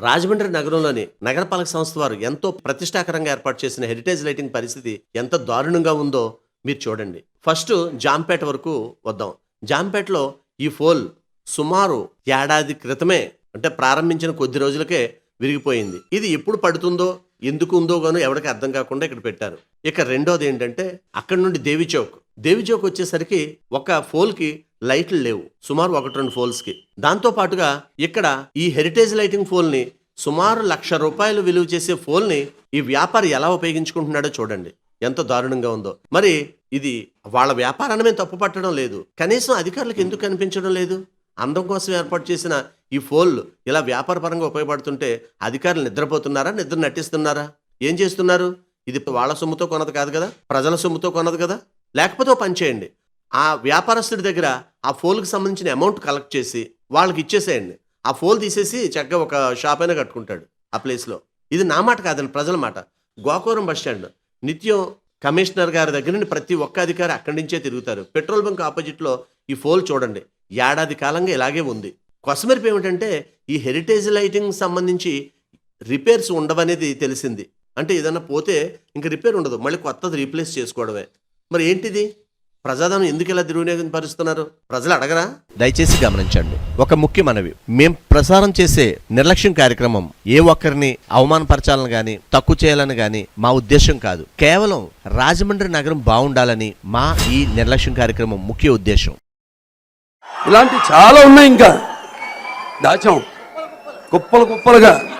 రాజమండ్రి నగరంలోని నగరపాలక సంస్థ వారు ఎంతో ప్రతిష్టాకరంగా ఏర్పాటు చేసిన హెరిటేజ్ లైటింగ్ పరిస్థితి ఎంత దారుణంగా ఉందో మీరు చూడండి. ఫస్ట్ జాంపేట వరకు వద్దాం. జాంపేటలో ఈ పోల్ సుమారు ఏడాది క్రితమే, అంటే ప్రారంభించిన కొద్ది రోజులకే విరిగిపోయింది. ఇది ఎప్పుడు పడుతుందో ఎందుకు ఉందో గాను ఎవరికి అర్థం కాకుండా ఇక్కడ పెట్టారు. ఇక రెండోది ఏంటంటే అక్కడ నుండి దేవి చౌక్ వచ్చేసరికి ఒక పోల్ కి లైట్లు లేవు, సుమారు 1-2 పోల్స్ కి. దాంతో పాటుగా ఇక్కడ ఈ హెరిటేజ్ లైటింగ్ పోల్ ని సుమారు ₹1,00,000 విలువ చేసే పోల్ ని ఈ వ్యాపారి ఎలా ఉపయోగించుకుంటున్నాడో చూడండి, ఎంత దారుణంగా ఉందో. మరి ఇది వాళ్ళ వ్యాపారాన్ని మేము తప్పు పట్టడం లేదు, కనీసం అధికారులకు ఎందుకు కనిపించడం లేదు? అందం కోసం ఏర్పాటు చేసిన ఈ పోల్ ఇలా వ్యాపార పరంగా ఉపయోగపడుతుంటే అధికారులు నిద్రపోతున్నారా, నిద్ర నటిస్తున్నారా, ఏం చేస్తున్నారు? ఇది వాళ్ళ సొమ్ముతో కొన్నది కాదు కదా, ప్రజల సొమ్ముతో కొన్నది కదా. లేకపోతే ఓ పని చేయండి, ఆ వ్యాపారస్తుడి దగ్గర ఆ పోల్కి సంబంధించిన అమౌంట్ కలెక్ట్ చేసి వాళ్ళకి ఇచ్చేసేయండి. ఆ పోల్ తీసేసి చక్కగా ఒక షాప్ అయినా కట్టుకుంటాడు ఆ ప్లేస్లో. ఇది నా మాట కాదండి, ప్రజల మాట. గోకవరం బస్టాండ్ నిత్యం కమిషనర్ గారి దగ్గర నుండి ప్రతి ఒక్క అధికారి అక్కడి నుంచే తిరుగుతారు. పెట్రోల్ బంక్ ఆపోజిట్లో ఈ పోల్ చూడండి, ఏడాది కాలంగా ఇలాగే ఉంది. కొసమెరిపి ఏమిటంటే ఈ హెరిటేజ్ లైటింగ్ సంబంధించి రిపేర్స్ ఉండవనేది తెలిసింది. అంటే ఏదైనా పోతే ఇంక రిపేర్ ఉండదు, మళ్ళీ కొత్తది రీప్లేస్ చేసుకోవడమే. మరి ఏంటిది? ప్రజాధనం ఎందుకు ఇలా దుర్వినియోగపరుస్తున్నారు? ప్రజలు అడగరా? దయచేసి గమనించండి, ఒక ముఖ్య మనవి. మేం ప్రసారం చేసే నిర్లక్ష్యం కార్యక్రమం ఏ ఒక్కరిని అవమానపరచాలని గాని తక్కువ చేయాలని గాని మా ఉద్దేశం కాదు. కేవలం రాజమండ్రి నగరం బాగుండాలని మా ఈ నిర్లక్ష్యం కార్యక్రమం ముఖ్య ఉద్దేశం. ఇలాంటి చాలా ఉన్నాయి, ఇంకా దాచాం కుప్పలుగా.